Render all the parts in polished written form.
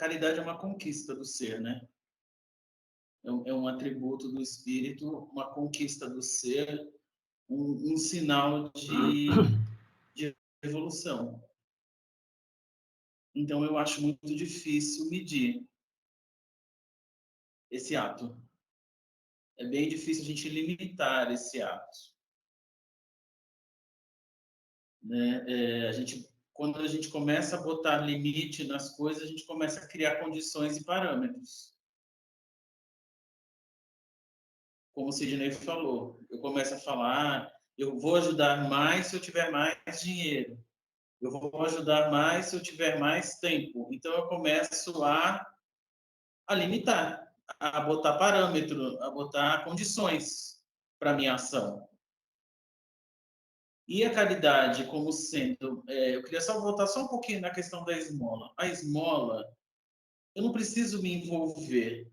caridade é uma conquista do ser, né? É um atributo do espírito, uma conquista do ser, um sinal de evolução. Então, eu acho muito difícil medir esse ato. É bem difícil a gente limitar esse ato, né? Quando a gente começa a botar limite nas coisas, a gente começa a criar condições e parâmetros. Como o Sidney falou, eu começo a falar, eu vou ajudar mais se eu tiver mais dinheiro. Eu vou ajudar mais se eu tiver mais tempo. Então, eu começo a limitar, a botar parâmetro, a botar condições para a minha ação. E a caridade como sendo... eu queria só voltar só um pouquinho na questão da esmola. A esmola, eu não preciso me envolver.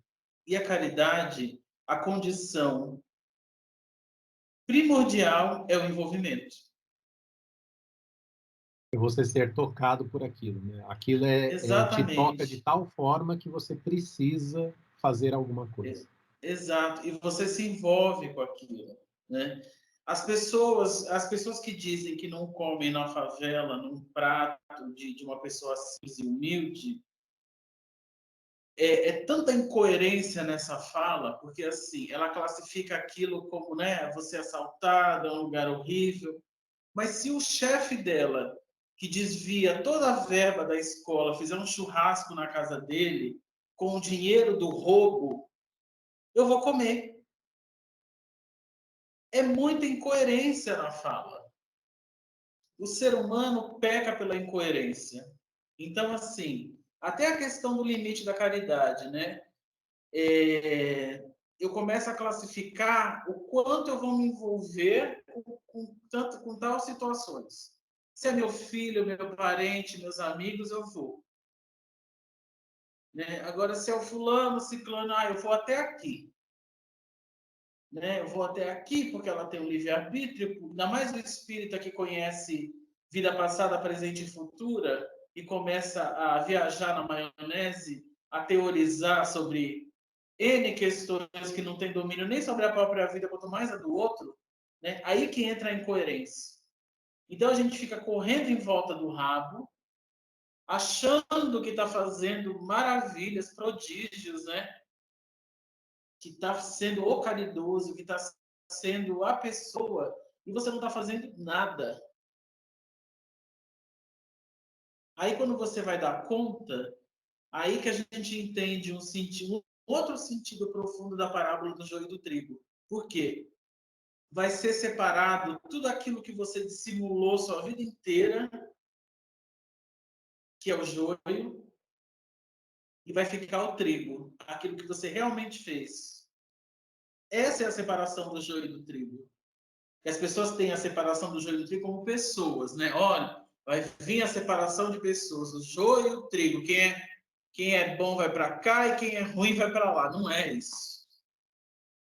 E a caridade, a condição primordial é o envolvimento. É você ser tocado por aquilo, né? Aquilo te toca de Exatamente. tal forma que você precisa fazer alguma coisa. Exato. E você se envolve com aquilo, né? As pessoas que dizem que não comem na favela, num prato de uma pessoa simples e humilde, é tanta incoerência nessa fala, porque assim, ela classifica aquilo como, né, você é assaltada, é um lugar horrível, mas se o chefe dela, que desvia toda a verba da escola, fizer um churrasco na casa dele, com o dinheiro do roubo, eu vou comer. É muita incoerência na fala. O ser humano peca pela incoerência. Então, assim, até a questão do limite da caridade, né? Eu começo a classificar o quanto eu vou me envolver com tais situações. Se é meu filho, meu parente, meus amigos, eu vou. Né? Agora, se é o fulano, ciclano, eu vou até aqui. Né? Eu vou até aqui porque ela tem um livre-arbítrio, ainda mais o espírita que conhece vida passada, presente e futura e começa a viajar na maionese, a teorizar sobre N questões que não tem domínio nem sobre a própria vida, quanto mais a do outro, né? Aí que entra a incoerência. Então a gente fica correndo em volta do rabo, achando que está fazendo maravilhas, prodígios, né? Que está sendo o caridoso, que está sendo a pessoa, e você não está fazendo nada. Aí, quando você vai dar conta, aí que a gente entende outro sentido profundo da parábola do joio e do trigo. Por quê? Vai ser separado tudo aquilo que você dissimulou sua vida inteira, que é o joio, e vai ficar o trigo, aquilo que você realmente fez. Essa é a separação do joio e do trigo. Que as pessoas têm a separação do joio e do trigo como pessoas, né? Olha, vai vir a separação de pessoas, o joio e o trigo. Quem é bom vai para cá e quem é ruim vai para lá. Não é isso.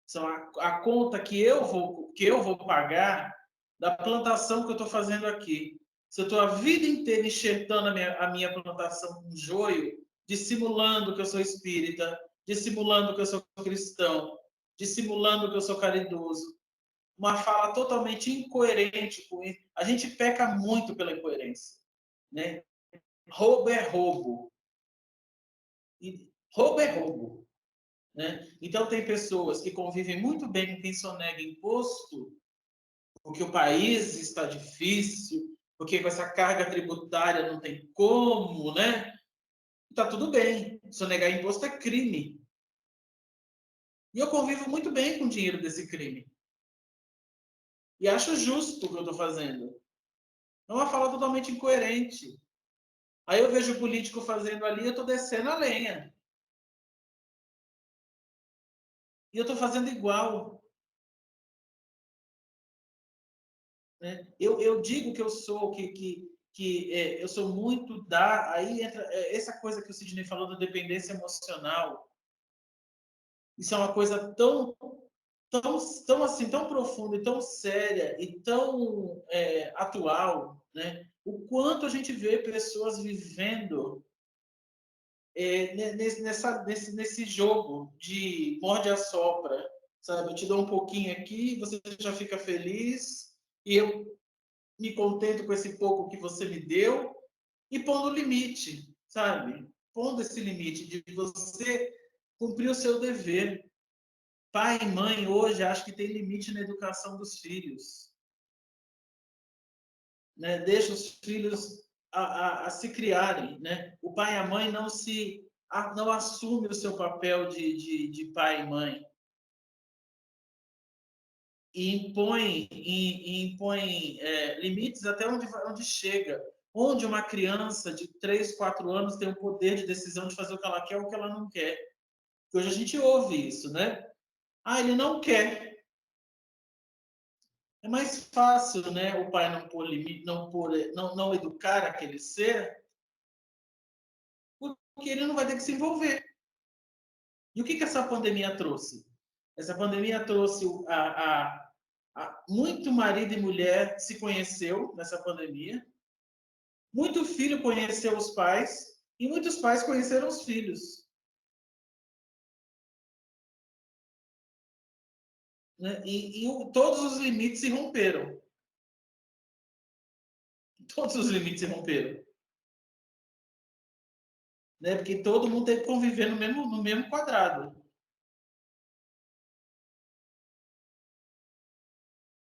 São a conta que eu vou pagar da plantação que eu estou fazendo aqui. Se eu estou a vida inteira enxertando a minha plantação com joio, dissimulando que eu sou espírita, dissimulando que eu sou cristão, dissimulando que eu sou caridoso, uma fala totalmente incoerente com isso. A gente peca muito pela incoerência, né? Roubo é roubo. E roubo é roubo, né? Então tem pessoas que convivem muito bem com quem sonega imposto, porque o país está difícil, porque com essa carga tributária não tem como, né? Tá tudo bem. Sonegar imposto é crime. E eu convivo muito bem com o dinheiro desse crime. E acho justo o que eu estou fazendo. É uma fala totalmente incoerente. Aí eu vejo o político fazendo ali, eu estou descendo a lenha. E eu estou fazendo igual. Né? Eu digo que eu sou, eu sou muito da... Aí entra essa coisa que o Sidney falou da dependência emocional. Isso é uma coisa tão assim, tão profunda e tão séria e tão atual, né? O quanto a gente vê pessoas vivendo nesse jogo de morde-a-sopra, sabe? Eu te dou um pouquinho aqui, você já fica feliz, e eu me contento com esse pouco que você me deu, e pondo limite, sabe? Pondo esse limite de você cumprir o seu dever. Pai e mãe hoje acho que tem limite na educação dos filhos, né? Deixa os filhos a se criarem, né? O pai e a mãe não assume o seu papel de pai e mãe e impõe limites até onde chega, onde uma criança de 3, 4 anos tem o poder de decisão de fazer o que ela quer ou o que ela não quer. Hoje a gente ouve isso, né? Ah, ele não quer. É mais fácil, né, o pai não pôr limite, não educar aquele ser, porque ele não vai ter que se envolver. E o que essa pandemia trouxe? Essa pandemia trouxe muito marido e mulher se conheceu nessa pandemia, muito filho conheceu os pais e muitos pais conheceram os filhos. Né? Todos os limites se romperam. Todos os limites se romperam. Né? Porque todo mundo teve que conviver no mesmo quadrado.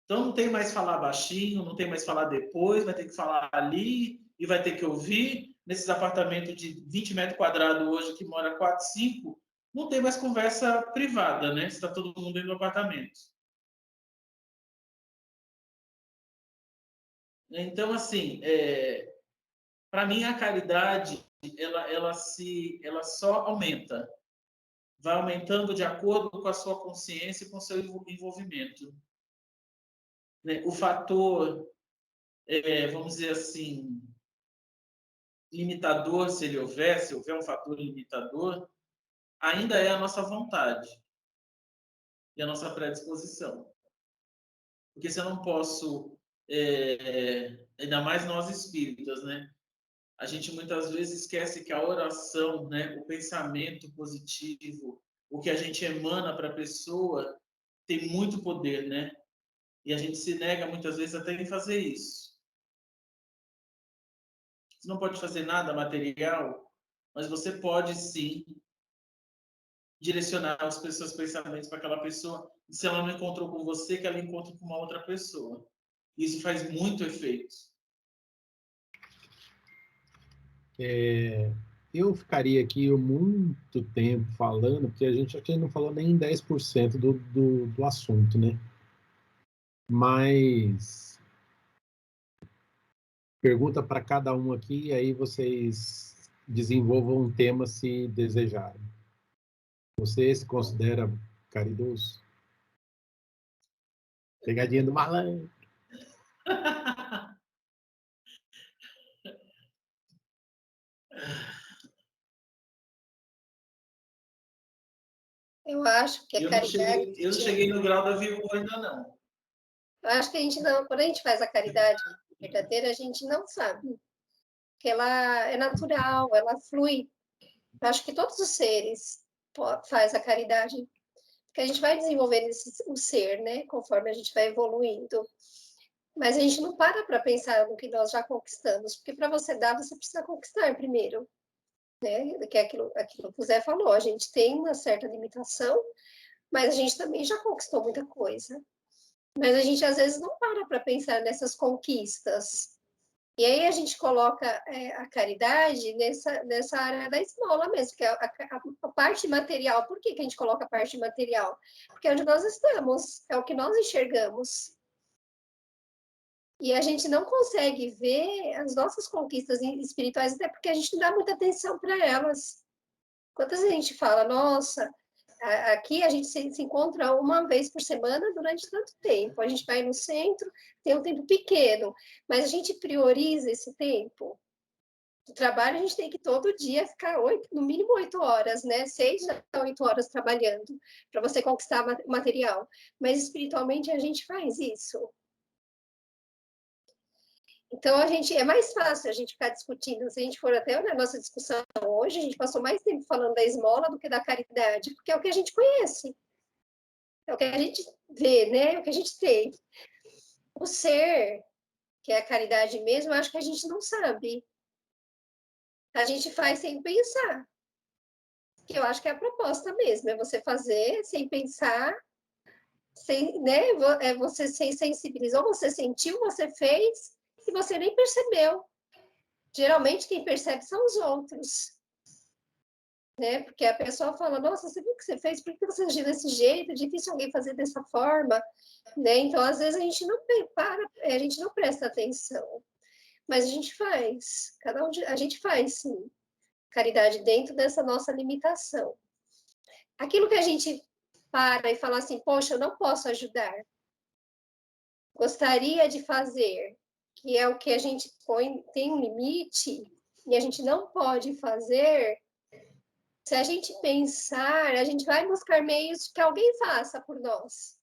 Então não tem mais falar baixinho, não tem mais falar depois, vai ter que falar ali e vai ter que ouvir. Nesses apartamentos de 20 metros quadrados hoje, que mora 4, 5, não tem mais conversa privada, né? Está todo mundo dentro do apartamento. Então, assim, para mim a caridade ela só aumenta, vai aumentando de acordo com a sua consciência e com o seu envolvimento. Né? O fator, vamos dizer assim, limitador, se houver um fator limitador, ainda é a nossa vontade e a nossa predisposição. Porque se eu não posso, ainda mais nós espíritas, né? A gente muitas vezes esquece que a oração, né, o pensamento positivo, o que a gente emana para a pessoa, tem muito poder, né? E a gente se nega muitas vezes até em fazer isso. Você não pode fazer nada material, mas você pode sim direcionar os seus pensamentos para aquela pessoa, se ela não encontrou com você, que ela encontre com uma outra pessoa. Isso faz muito efeito. Eu ficaria aqui muito tempo falando, porque a gente aqui não falou nem 10% do assunto, né? Mas pergunta para cada um aqui, e aí vocês desenvolvam um tema se desejarem. Você se considera caridoso? Pegadinha do malandro. Eu acho que a caridade. Eu não cheguei no grau da viúva ainda não. Eu acho que a gente não, quando a gente faz a caridade verdadeira, a gente não sabe que ela é natural, ela flui. Eu acho que todos os seres faz a caridade, porque a gente vai desenvolvendo o ser, né, conforme a gente vai evoluindo. Mas a gente não para pensar no que nós já conquistamos, porque para você dar, você precisa conquistar primeiro, né? Que é aquilo que o Zé falou, a gente tem uma certa limitação, mas a gente também já conquistou muita coisa. Mas a gente às vezes não para pensar nessas conquistas. E aí a gente coloca a caridade nessa área da esmola mesmo, que é a parte material. Por que a gente coloca a parte material? Porque é onde nós estamos, é o que nós enxergamos. E a gente não consegue ver as nossas conquistas espirituais, até porque a gente não dá muita atenção para elas. Quantas vezes a gente fala, nossa, aqui a gente se encontra uma vez por semana durante tanto tempo. A gente vai no centro, tem um tempo pequeno, mas a gente prioriza esse tempo. O trabalho a gente tem que todo dia ficar no mínimo 8 horas, né? 6 a 8 horas trabalhando para você conquistar material. Mas espiritualmente a gente faz isso. Então, é mais fácil a gente ficar discutindo. Se a gente for até na nossa discussão hoje, a gente passou mais tempo falando da esmola do que da caridade, porque é o que a gente conhece, é o que a gente vê, né? É o que a gente tem. O ser, que é a caridade mesmo, eu acho que a gente não sabe. A gente faz sem pensar. Que eu acho que é a proposta mesmo, é você fazer sem pensar, sem, né? É você se sensibilizou, você sentiu, você fez e você nem percebeu. Geralmente quem percebe são os outros, né? Porque a pessoa fala, nossa, você viu o que você fez? Por que você agiu desse jeito? É difícil alguém fazer dessa forma, né? Então, às vezes, a gente não para, a gente não presta atenção, mas a gente faz, a gente faz, sim, caridade dentro dessa nossa limitação. Aquilo que a gente para e fala assim, poxa, eu não posso ajudar, gostaria de fazer, que é o que a gente tem um limite, e a gente não pode fazer. Se a gente pensar, a gente vai buscar meios que alguém faça por nós.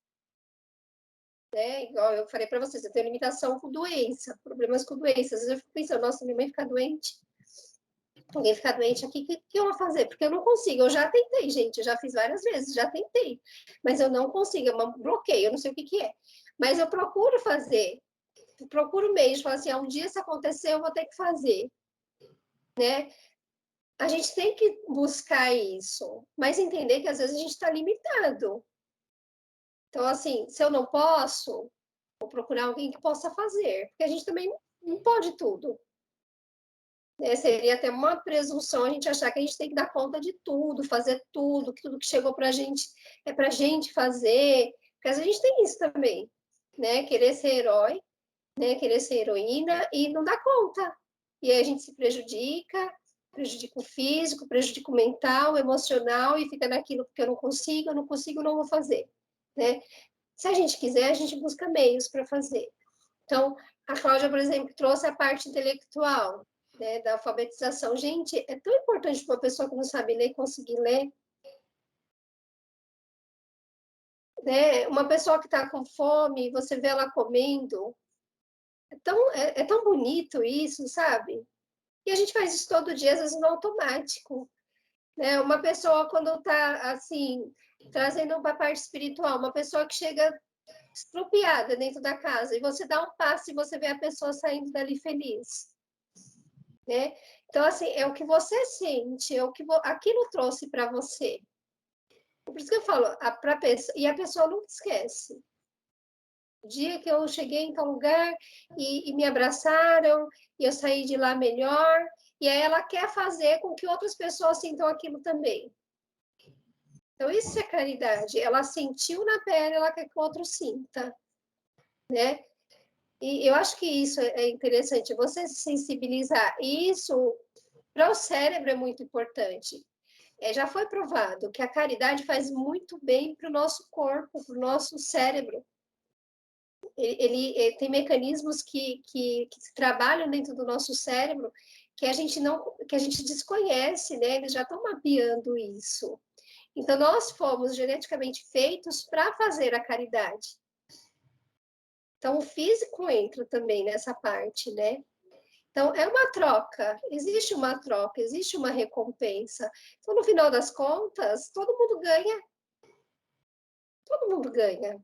Né? Igual eu falei para vocês, eu tenho limitação com doença, problemas com doença. Às vezes eu fico pensando, nossa, minha mãe fica doente. Alguém ficar doente aqui, o que eu vou fazer? Porque eu não consigo. Eu já tentei, gente, eu já fiz várias vezes, já tentei. Mas eu não consigo, é um bloqueio, eu não sei o que é. Mas eu procuro fazer, procuro meios, falar assim, um dia se acontecer, eu vou ter que fazer. Né? A gente tem que buscar isso, mas entender que às vezes a gente está limitado. Então, assim, se eu não posso, vou procurar alguém que possa fazer, porque a gente também não pode tudo. Né? Seria até uma presunção a gente achar que a gente tem que dar conta de tudo, fazer tudo, que tudo que chegou para a gente é para a gente fazer, porque às vezes a gente tem isso também, né? Querer ser herói, né? Querer ser heroína e não dar conta. E aí a gente se prejudica o físico, prejudica o mental, o emocional, e fica naquilo porque eu não consigo, não vou fazer. Né? Se a gente quiser, a gente busca meios para fazer. Então, a Cláudia, por exemplo, trouxe a parte intelectual, né, da alfabetização. Gente, é tão importante para uma pessoa que não sabe ler conseguir ler. Né? Uma pessoa que está com fome, você vê ela comendo. É tão bonito isso, sabe? E a gente faz isso todo dia, às vezes no automático. Né? Uma pessoa, quando está, assim, trazendo para a parte espiritual, uma pessoa que chega estropiada dentro da casa, e você dá um passo e você vê a pessoa saindo dali feliz. Né? Então, assim, é o que você sente, é o que aquilo trouxe para você. Por isso que eu falo, e a pessoa nunca esquece. O dia que eu cheguei em tal lugar e me abraçaram, e eu saí de lá melhor, e aí ela quer fazer com que outras pessoas sintam aquilo também. Então, isso é caridade. Ela sentiu na pele, ela quer que o outro sinta. Né? E eu acho que isso é interessante, você se sensibilizar. E isso, para o cérebro, é muito importante. Já foi provado que a caridade faz muito bem para o nosso corpo, para o nosso cérebro. Ele tem mecanismos que trabalham dentro do nosso cérebro que a gente desconhece, né? Eles já estão mapeando isso. Então, nós fomos geneticamente feitos para fazer a caridade. Então, o físico entra também nessa parte, né? Então, é uma troca, existe uma recompensa. Então, no final das contas, todo mundo ganha. Todo mundo ganha.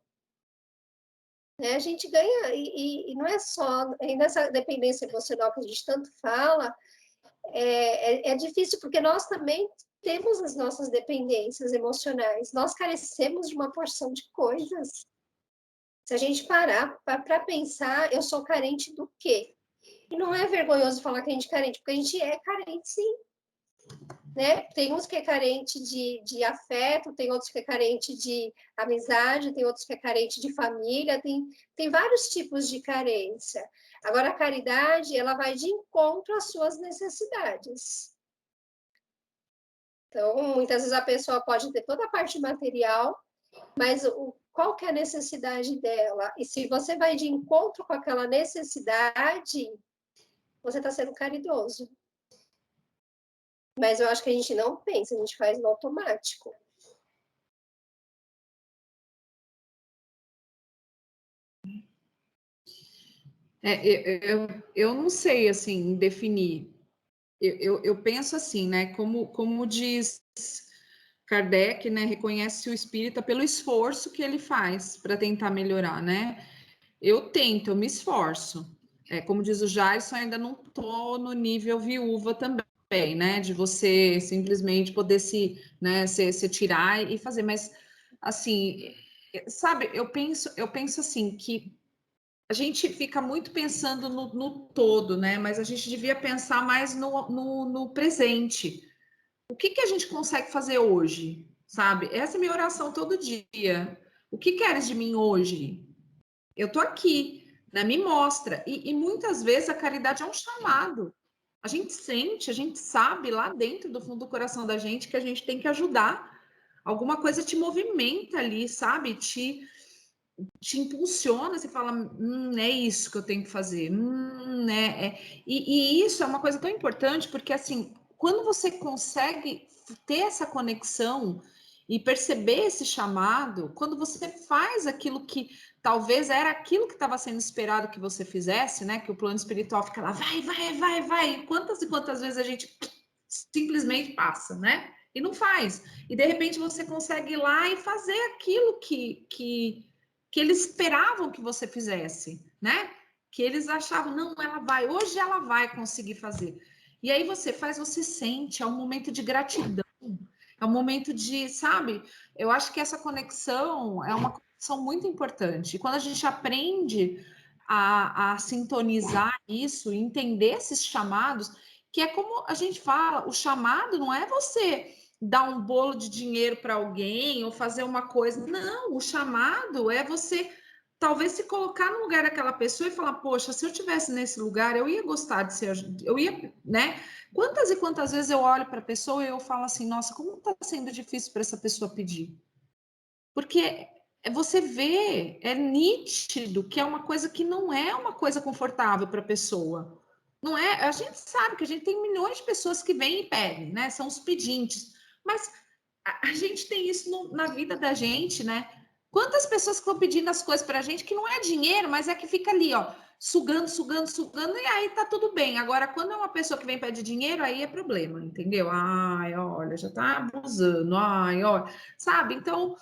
Né? A gente ganha, e não é só, e nessa dependência emocional que a gente tanto fala, é difícil, porque nós também temos as nossas dependências emocionais, nós carecemos de uma porção de coisas. Se a gente parar para pensar, eu sou carente do quê? E não é vergonhoso falar que a gente é carente, porque a gente é carente, sim. Né? Tem uns que é carente de afeto, tem outros que é carente de amizade, tem outros que é carente de família, tem vários tipos de carência. Agora, a caridade, ela vai de encontro às suas necessidades. Então, muitas vezes a pessoa pode ter toda a parte material, mas qual que é a necessidade dela? E se você vai de encontro com aquela necessidade, você está sendo caridoso. Mas eu acho que a gente não pensa, a gente faz no automático. Eu não sei, assim, definir. Eu penso assim, né? Como diz Kardec, né? Reconhece o espírita pelo esforço que ele faz para tentar melhorar, né? Eu tento, eu me esforço. Como diz o Jairson, ainda não estou no nível viúva também, né? De você simplesmente poder se tirar e fazer. Mas, assim, sabe, eu penso assim, que a gente fica muito pensando no todo, né? Mas a gente devia pensar mais no presente. O que a gente consegue fazer hoje, sabe? Essa é a minha oração todo dia. O que queres de mim hoje? Eu tô aqui, né? Me mostra. E muitas vezes a caridade é um chamado. A gente sente, a gente sabe lá dentro do fundo do coração da gente que a gente tem que ajudar. Alguma coisa te movimenta ali, sabe? Te impulsiona, você fala, é isso que eu tenho que fazer, e isso é uma coisa tão importante, porque assim, quando você consegue ter essa conexão e perceber esse chamado, quando você faz aquilo que talvez era aquilo que estava sendo esperado que você fizesse, né? Que o plano espiritual fica lá, vai, e quantas vezes a gente simplesmente passa, né? E não faz. E de repente você consegue ir lá e fazer aquilo que eles esperavam que você fizesse, né? Que eles achavam, não, hoje ela vai conseguir fazer. E aí você faz, você sente, é um momento de gratidão, é um momento de, sabe? Eu acho que essa conexão é uma conexão muito importante. E quando a gente aprende a sintonizar isso, entender esses chamados, que é como a gente fala, o chamado não é você dar um bolo de dinheiro para alguém ou fazer uma coisa. Não, o chamado é você talvez se colocar no lugar daquela pessoa e falar, poxa, se eu tivesse nesse lugar, eu ia gostar de ser, eu ia, né? Quantas e quantas vezes eu olho para a pessoa e eu falo assim, nossa, como está sendo difícil para essa pessoa pedir? Porque você vê, é nítido que é uma coisa que não é uma coisa confortável para a pessoa. Não é, a gente sabe que a gente tem milhões de pessoas que vêm e pedem, né? São os pedintes. Mas a gente tem isso na vida da gente, né? Quantas pessoas que vão pedindo as coisas para a gente que não é dinheiro, mas é que fica ali, ó, sugando, e aí tá tudo bem. Agora, quando é uma pessoa que vem pedir dinheiro, aí é problema, entendeu? Ai, olha, já tá abusando, ai, olha, sabe? Então,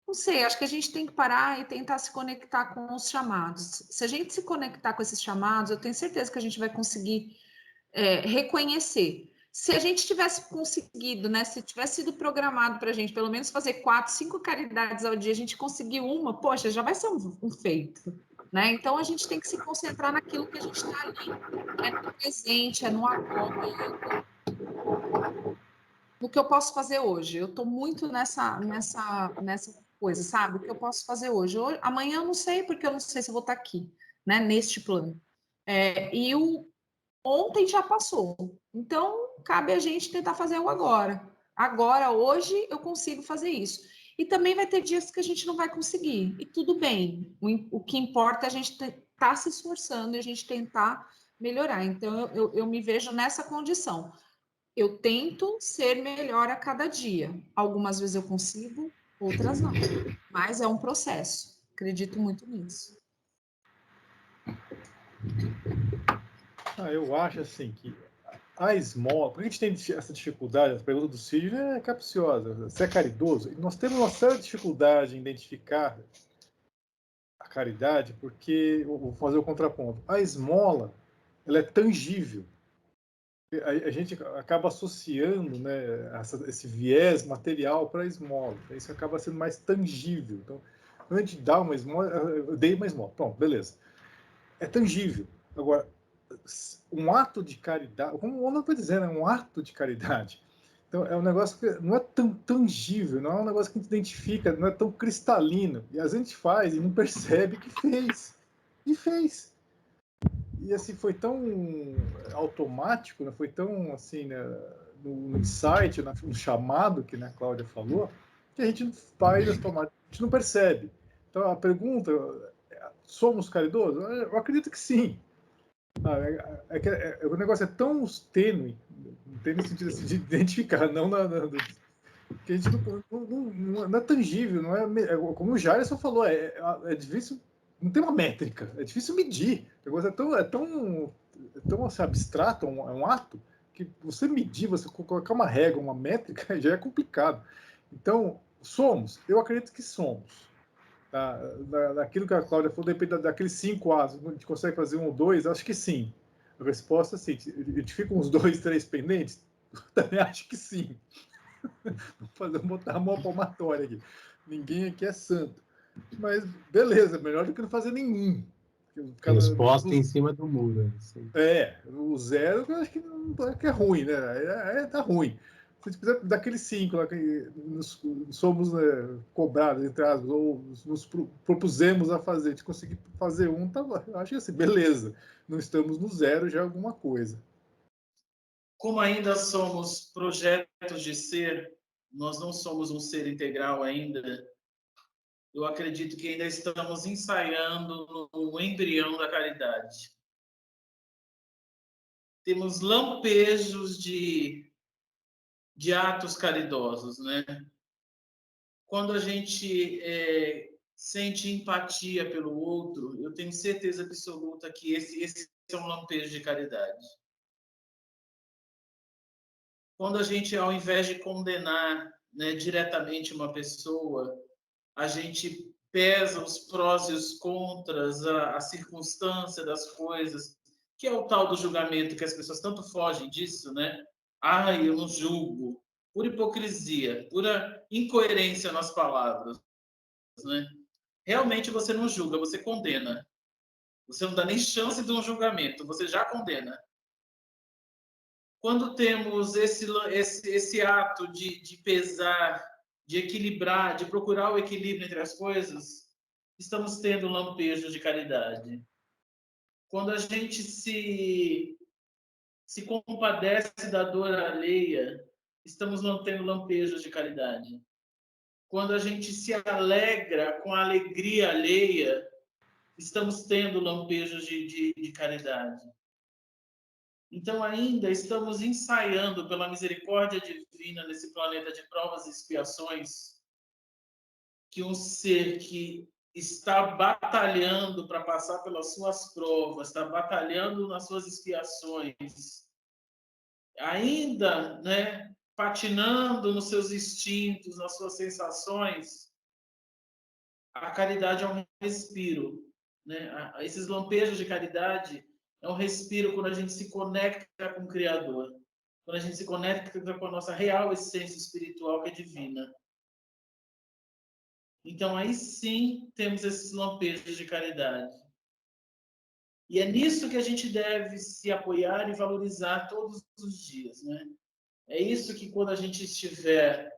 não sei, acho que a gente tem que parar e tentar se conectar com os chamados. Se a gente se conectar com esses chamados, eu tenho certeza que a gente vai conseguir reconhecer. Se a gente tivesse conseguido, né? Se tivesse sido programado para a gente, pelo menos fazer 4, 5 caridades ao dia, a gente conseguir uma, poxa, já vai ser um feito, né? Então a gente tem que se concentrar naquilo que a gente está ali, no presente, no agora, no que eu posso fazer hoje. Eu estou muito nessa coisa, sabe? O que eu posso fazer hoje? Amanhã eu não sei, porque eu não sei se eu vou estar aqui, né? Neste plano. E ontem já passou. Então, cabe a gente tentar fazer o agora. Agora, hoje, eu consigo fazer isso. E também vai ter dias que a gente não vai conseguir. E tudo bem. O que importa é a gente estar se esforçando e a gente tentar melhorar. Então, eu me vejo nessa condição. Eu tento ser melhor a cada dia. Algumas vezes eu consigo, outras não. Mas é um processo. Acredito muito nisso. Eu acho assim que a esmola, porque a gente tem essa dificuldade, a pergunta do Cid é capciosa, você é caridoso? Nós temos uma certa dificuldade em identificar a caridade, porque, vou fazer o contraponto, a esmola, ela é tangível. A gente acaba associando, né, esse viés material para a esmola, isso acaba sendo mais tangível. Então, quando a gente dá uma esmola, eu dei uma esmola, pronto, beleza. É tangível. Agora, um ato de caridade, como o nome está dizendo, é um ato de caridade. Então, é um negócio que não é tão tangível, não é um negócio que a gente identifica, não é tão cristalino. E às vezes a gente faz e não percebe que fez. E fez. E assim, foi tão automático, né? Foi tão assim, né? No insight, no chamado que a Cláudia falou, que a gente faz automático, a gente não percebe. Então, a pergunta, somos caridosos? Eu acredito que sim. O negócio é tão tênue, no sentido assim, de identificar, não que a gente não é tangível, não é como o Jairson falou, é difícil não tem uma métrica, é difícil medir. O negócio é tão assim, abstrato, é um ato, que você medir, você colocar uma regra, uma métrica, já é complicado. Então, eu acredito que somos. Tá? Daquilo que a Cláudia falou, depende daqueles 5 atos, a gente consegue fazer 1 ou 2, acho que sim. A resposta é sim. A gente fica uns 2, 3 pendentes? Eu também acho que sim. Vou botar a mão palmatória aqui. Ninguém aqui é santo. Mas, beleza, melhor do que não fazer nenhum. Resposta em cima do muro. Assim. O 0 eu acho que é ruim, né? Tá ruim. Se a gente precisa daqueles 5 lá que somos cobrados, entre aspas, ou nos propusemos a fazer, de conseguir fazer um, tá, eu acho que assim, beleza. Não estamos no 0, já é alguma coisa. Como ainda somos projetos de ser, nós não somos um ser integral ainda. Eu acredito que ainda estamos ensaiando no embrião da caridade. Temos lampejos de atos caridosos, né? Quando a gente sente empatia pelo outro, eu tenho certeza absoluta que esse é um lampejo de caridade. Quando a gente, ao invés de condenar, né, diretamente uma pessoa, a gente pesa os prós e os contras, a circunstância das coisas, que é o tal do julgamento, que as pessoas tanto fogem disso, né? Eu não julgo. Pura hipocrisia, pura incoerência nas palavras, né? Realmente você não julga, você condena. Você não dá nem chance de um julgamento, você já condena. Quando temos esse ato de pesar, de equilibrar, de procurar o equilíbrio entre as coisas, estamos tendo lampejos de caridade. Quando a gente se compadece da dor alheia, estamos tendo lampejos de caridade. Quando a gente se alegra com a alegria alheia, estamos tendo lampejos de caridade. Então, ainda estamos ensaiando pela misericórdia divina nesse planeta de provas e expiações que um ser que está batalhando para passar pelas suas provas, está batalhando nas suas expiações, ainda, né, patinando nos seus instintos, nas suas sensações, a caridade é um respiro, né? Esses lampejos de caridade é um respiro quando a gente se conecta com o Criador, quando a gente se conecta com a nossa real essência espiritual, que é divina. Então, aí sim temos esses lampejos de caridade. E é nisso que a gente deve se apoiar e valorizar todos os dias, né? É isso que, quando a gente estiver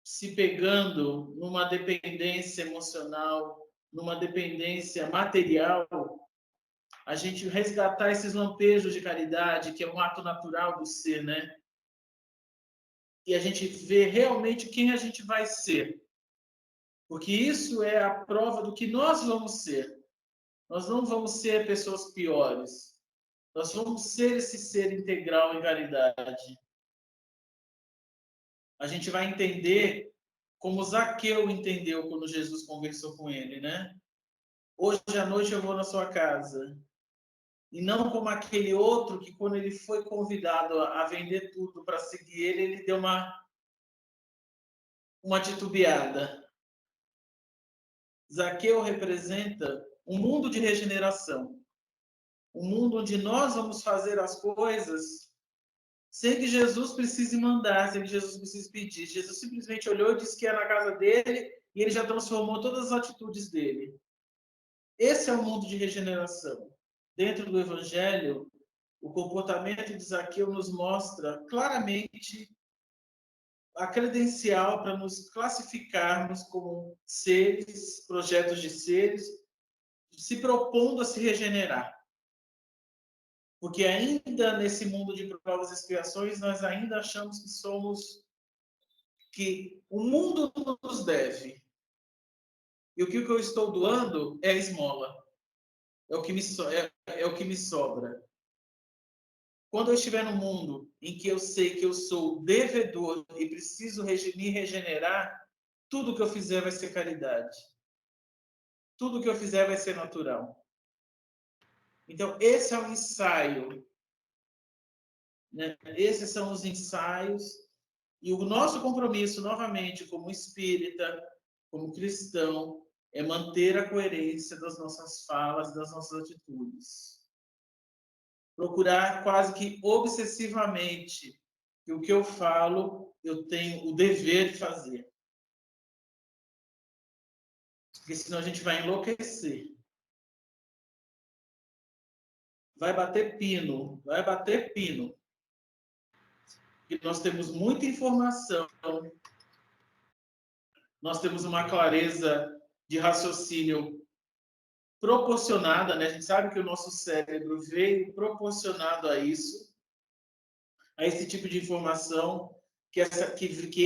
se pegando numa dependência emocional, numa dependência material, a gente resgatar esses lampejos de caridade, que é um ato natural do ser, né? E a gente ver realmente quem a gente vai ser. Porque isso é a prova do que nós vamos ser. Nós não vamos ser pessoas piores. Nós vamos ser esse ser integral em caridade. A gente vai entender como Zaqueu entendeu quando Jesus conversou com ele, né? Hoje à noite eu vou na sua casa. E não como aquele outro que, quando ele foi convidado a vender tudo para seguir ele deu uma titubeada. Zaqueu representa um mundo de regeneração. Um mundo onde nós vamos fazer as coisas sem que Jesus precise mandar, sem que Jesus precise pedir. Jesus simplesmente olhou e disse que ia na casa dele e ele já transformou todas as atitudes dele. Esse é o mundo de regeneração. Dentro do Evangelho, o comportamento de Zaqueu nos mostra claramente a credencial para nos classificarmos como seres, projetos de seres, se propondo a se regenerar. Porque ainda nesse mundo de provas e expiações, nós ainda achamos que somos, que o mundo nos deve. E o que eu estou doando é a esmola. É o que me sobra. Quando eu estiver no mundo em que eu sei que eu sou devedor e preciso me regenerar, tudo que eu fizer vai ser caridade. tudo que eu fizer vai ser natural. Então, esse é o ensaio, né? Esses são os ensaios. E o nosso compromisso, novamente, como espírita, como cristão, é manter a coerência das nossas falas, das nossas atitudes. Procurar quase que obsessivamente que o que eu falo, eu tenho o dever de fazer. Porque senão a gente vai enlouquecer. Vai bater pino, vai bater pino. E nós temos muita informação, nós temos uma clareza de raciocínio proporcionada, né? A gente sabe que o nosso cérebro veio proporcionado a isso, a esse tipo de informação que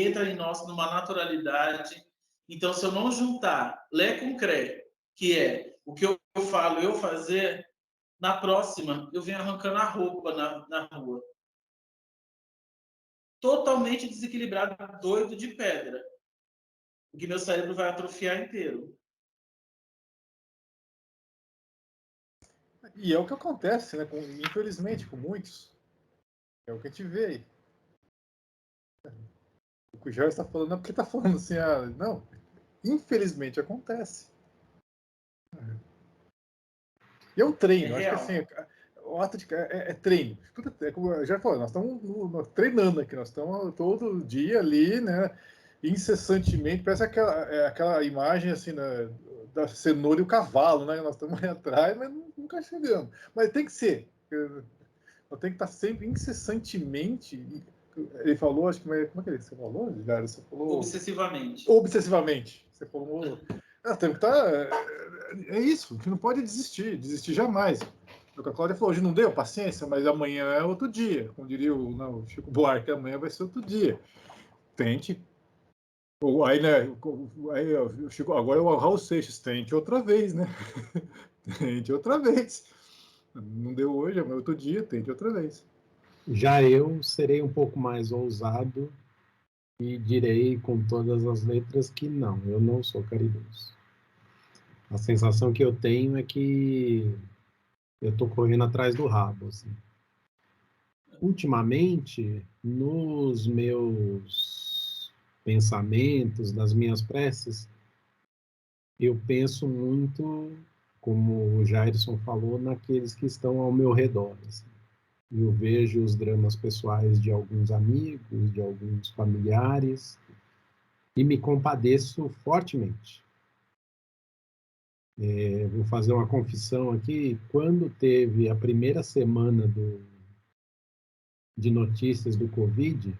entra em nós numa naturalidade. Então, se eu não juntar lé com cré, que é o que eu falo, eu fazer, na próxima eu venho arrancando a roupa na rua. Totalmente desequilibrado, doido de pedra. Porque meu cérebro vai atrofiar inteiro. E é o que acontece, né? Infelizmente, com muitos. É o que a gente vê aí. O que o Jorge está falando é porque está falando assim, não, infelizmente acontece. E é um treino, acho que assim, o ato de é treino. É como eu já falei, nós estamos treinando aqui, nós estamos todo dia ali, né? Incessantemente, parece aquela imagem assim da cenoura e o cavalo, né? Nós estamos aí atrás, mas nunca chegamos. Mas tem que ser. Nós tem que estar sempre incessantemente. Ele falou, acho que como é que você falou, Gilberto? Você falou obsessivamente. Obsessivamente. Você falou. Tem que estar. É isso, a gente não pode desistir jamais. O que a Cláudia falou, hoje não deu paciência, mas amanhã é outro dia. Como diria o Chico Buarque, amanhã vai ser outro dia. Tente. Aí, né, aí, Chico, agora é o Raul Seixas, tente outra vez, né? Tente outra vez. Não deu hoje, amanhã é outro dia, tente outra vez. Já eu serei um pouco mais ousado e direi com todas as letras que não, eu não sou caridoso. A sensação que eu tenho é que eu estou correndo atrás do rabo, assim. Ultimamente, nos meus pensamentos, nas minhas preces, eu penso muito, como o Jairson falou, naqueles que estão ao meu redor, assim. Eu vejo os dramas pessoais de alguns amigos, de alguns familiares, e me compadeço fortemente. Vou fazer uma confissão aqui. Quando teve a primeira semana de notícias do Covid,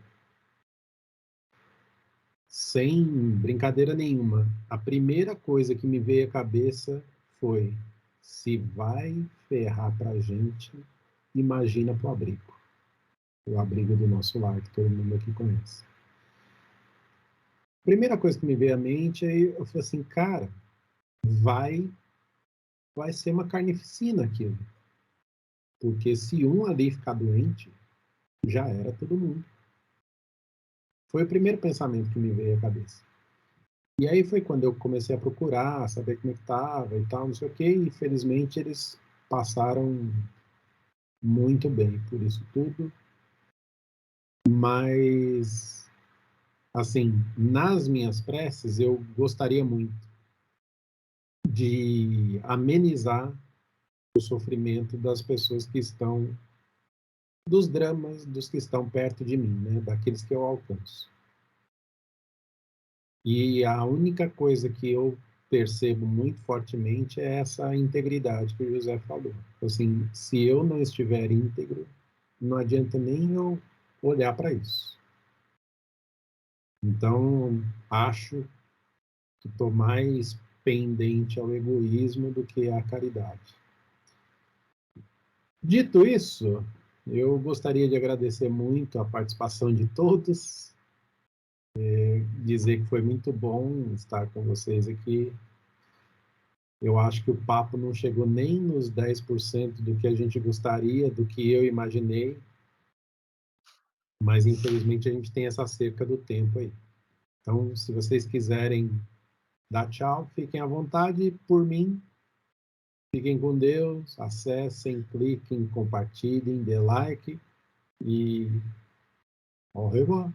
sem brincadeira nenhuma, a primeira coisa que me veio à cabeça foi: se vai ferrar pra gente, imagina pro abrigo. O abrigo do nosso lar, que todo mundo aqui conhece. Primeira coisa que me veio à mente, aí eu falei assim, cara, vai ser uma carnificina aquilo. Porque se um ali ficar doente, já era todo mundo. Foi o primeiro pensamento que me veio à cabeça. E aí foi quando eu comecei a procurar, saber como é que estava e tal, não sei o quê, e infelizmente eles passaram muito bem por isso tudo. Mas, assim, nas minhas preces, eu gostaria muito de amenizar o sofrimento das pessoas que estão, dos dramas dos que estão perto de mim, né, daqueles que eu alcanço. E a única coisa que eu percebo muito fortemente é essa integridade que o José falou. Assim, se eu não estiver íntegro, não adianta nem eu olhar para isso. Então, acho que estou mais pendente ao egoísmo do que à caridade. Dito isso, eu gostaria de agradecer muito a participação de todos, dizer que foi muito bom estar com vocês aqui. Eu acho que o papo não chegou nem nos 10% do que a gente gostaria, do que eu imaginei, mas infelizmente a gente tem essa cerca do tempo aí. Então, se vocês quiserem dar tchau, fiquem à vontade. Por mim, fiquem com Deus, acessem, cliquem, compartilhem, dê like e au revoir.